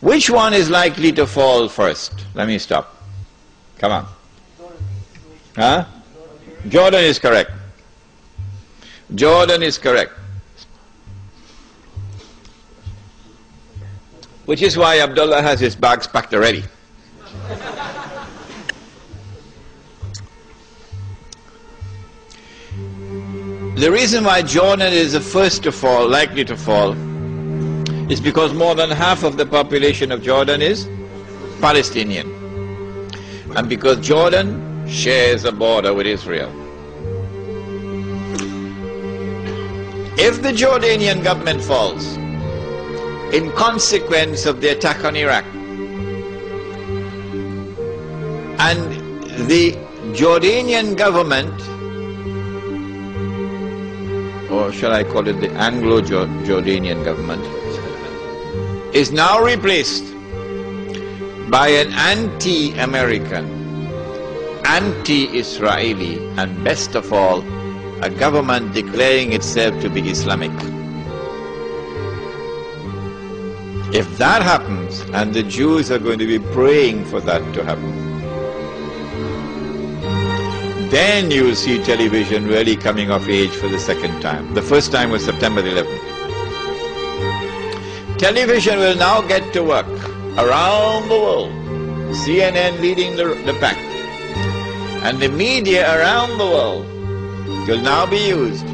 Which one is likely to fall first? Let me stop. Come on. Huh? Jordan is correct. Jordan is correct. Which is why Abdullah has his bags packed already. The reason why Jordan is the first to fall, likely to fall, is because more than half of the population of Jordan is Palestinian. And because Jordan shares a border with Israel. If the Jordanian government falls in consequence of the attack on Iraq, and the Jordanian government, or shall I call it the Anglo-Jordanian government, is now replaced by an anti-American, anti-Israeli, and best of all, a government declaring itself to be Islamic. If that happens, and the Jews are going to be praying for that to happen, then you will see television really coming of age for the second time. The first time was September 11th. Television will now get to work around the world, CNN leading the pack, and the media around the world will now be used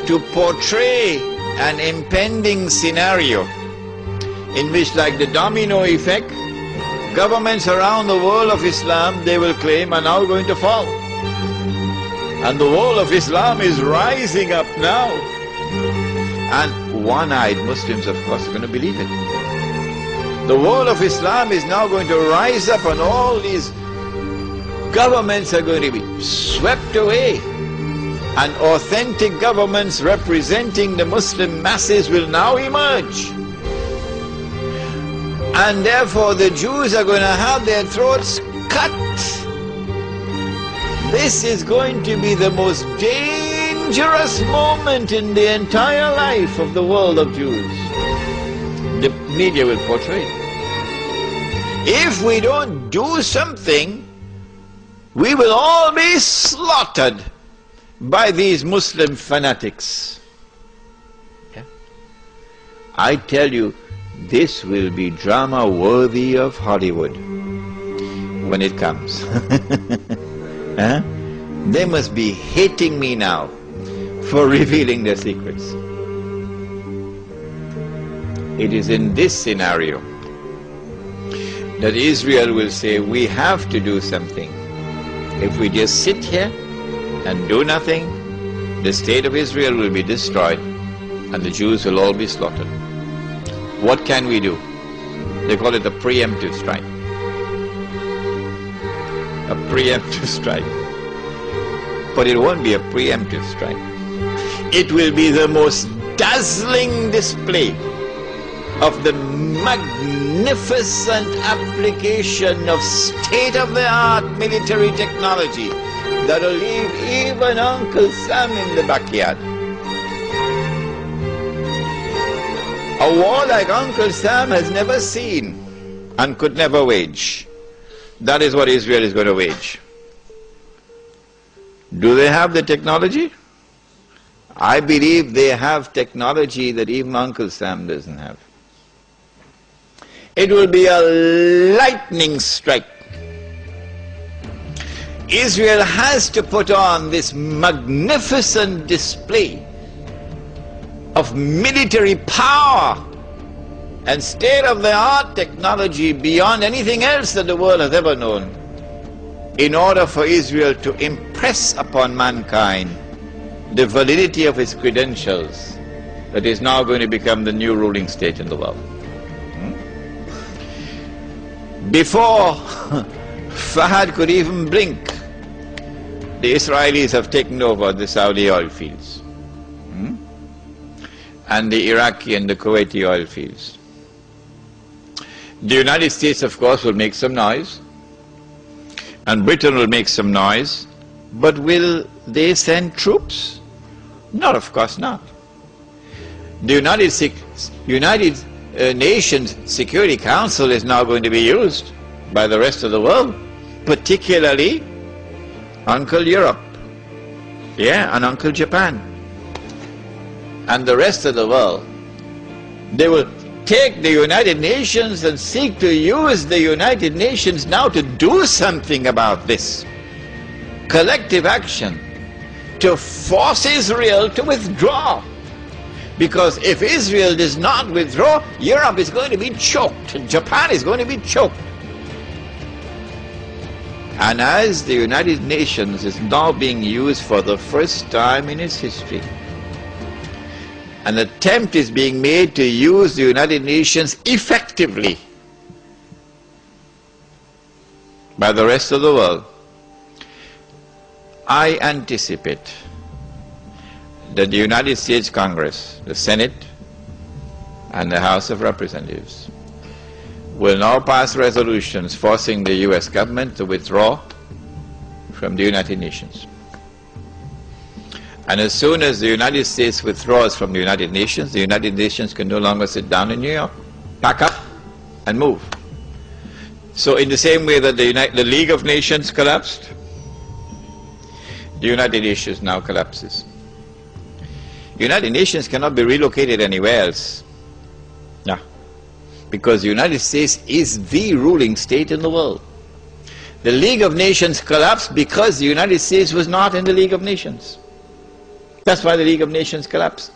to portray an impending scenario in which, like the domino effect, governments around the world of Islam, they will claim, are now going to fall. And the world of Islam is rising up now. And one-eyed Muslims, of course, are going to believe it. The world of Islam is now going to rise up, and all these governments are going to be swept away. And authentic governments representing the Muslim masses will now emerge. And therefore the Jews are going to have their throats cut. This is going to be the most dangerous moment in the entire life of the world of Jews. The media will portray it. If we don't do something, we will all be slaughtered by these Muslim fanatics. Yeah? I tell you, this will be drama worthy of Hollywood when it comes. Huh? They must be hating me now for revealing their secrets. It is in this scenario that Israel will say, we have to do something. If we just sit here and do nothing, the state of Israel will be destroyed and the Jews will all be slaughtered. What can we do? They call it a preemptive strike. A preemptive strike. But it won't be a preemptive strike. It will be the most dazzling display of the magnificent application of state-of-the-art military technology that will leave even Uncle Sam in the backyard. A war like Uncle Sam has never seen and could never wage. That is what Israel is going to wage. Do they have the technology? I believe they have technology that even Uncle Sam doesn't have. It will be a lightning strike. Israel has to put on this magnificent display of military power and state-of-the-art technology beyond anything else that the world has ever known, in order for Israel to impress upon mankind the validity of its credentials that is now going to become the new ruling state in the world. Before Fahad could even blink, the Israelis have taken over the Saudi oil fields, and the Iraqi and the Kuwaiti oil fields. The United States, of course, will make some noise, and Britain will make some noise, but will they send troops? No, of course not. The Nations Security Council is now going to be used by the rest of the world, particularly Uncle Europe, yeah, and Uncle Japan, and the rest of the world. They will take the United Nations and seek to use the United Nations now to do something about this. Collective action to force Israel to withdraw. Because if Israel does not withdraw, Europe is going to be choked, Japan is going to be choked. And as the United Nations is now being used for the first time in its history, an attempt is being made to use the United Nations effectively by the rest of the world, I anticipate that the United States Congress, the Senate, and the House of Representatives will now pass resolutions forcing the US government to withdraw from the United Nations. And as soon as the United States withdraws from the United Nations can no longer sit down in New York, pack up and move. So in the same way that the League of Nations collapsed, the United Nations now collapses. The United Nations cannot be relocated anywhere else. No. Because the United States is the ruling state in the world. The League of Nations collapsed because the United States was not in the League of Nations. That's why the League of Nations collapsed.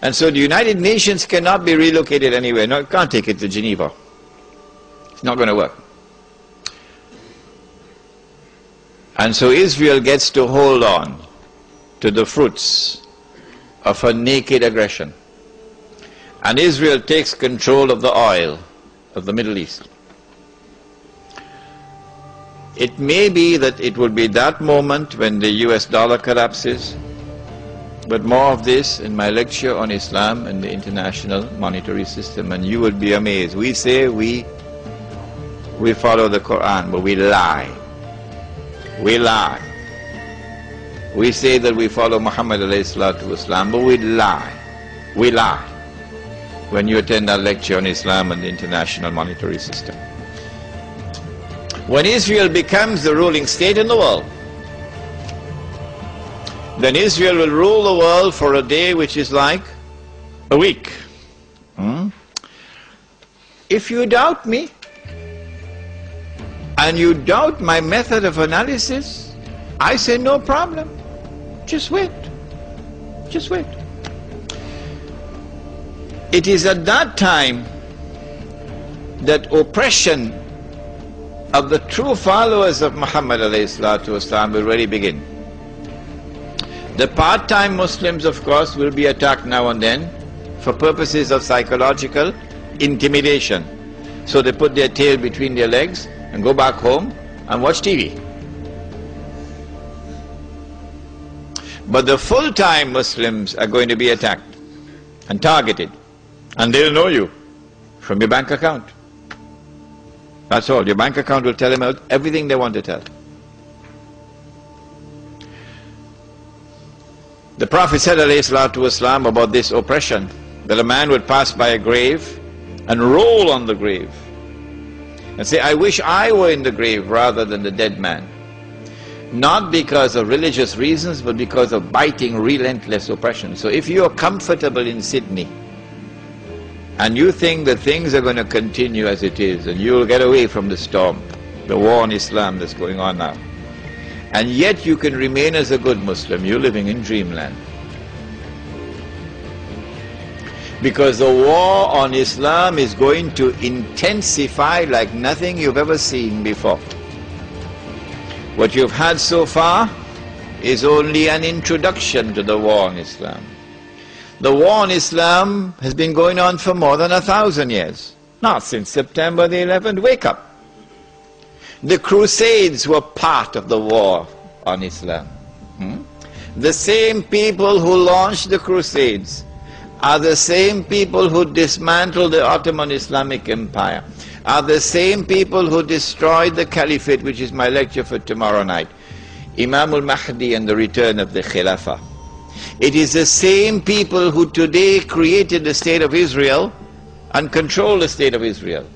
And so the United Nations cannot be relocated anywhere. No, it can't take it to Geneva. It's not going to work. And so Israel gets to hold on to the fruits of a naked aggression. And Israel takes control of the oil of the Middle East. It may be that it will be that moment when the US dollar collapses, but more of this in my lecture on Islam and the international monetary system, and you will be amazed. We say we follow the Quran, but we lie. We lie. We say that we follow Muhammad alayhi salatu wasalam, but we lie. We lie when you attend our lecture on Islam and the international monetary system. When Israel becomes the ruling state in the world, then Israel will rule the world for a day which is like a week. If you doubt me, and you doubt my method of analysis, I say no problem. Just wait. Just wait. It is at that time that oppression of the true followers of Muhammad alayhi salatu wasalam will really begin. The part-time Muslims, of course, will be attacked now and then for purposes of psychological intimidation. So they put their tail between their legs and go back home and watch TV. But the full-time Muslims are going to be attacked and targeted, and they'll know you from your bank account. That's all. Your bank account will tell them everything they want to tell. The Prophet said alayhi salatu wasalam about this oppression, that a man would pass by a grave and roll on the grave and say, I wish I were in the grave rather than the dead man. Not because of religious reasons, but because of biting, relentless oppression. So if you are comfortable in Sydney and you think that things are going to continue as it is and you'll get away from the storm, the war on Islam that's going on now, and yet you can remain as a good Muslim, you're living in dreamland. Because the war on Islam is going to intensify like nothing you've ever seen before. What you've had so far is only an introduction to the war on Islam. The war on Islam has been going on for more than 1,000 years. Not since September the 11th. Wake up. The Crusades were part of the war on Islam. The same people who launched the Crusades are the same people who dismantled the Ottoman Islamic Empire, are the same people who destroyed the Caliphate, which is my lecture for tomorrow night, Imam al-Mahdi and the return of the Khilafah. It is the same people who today created the State of Israel and control the state of Israel.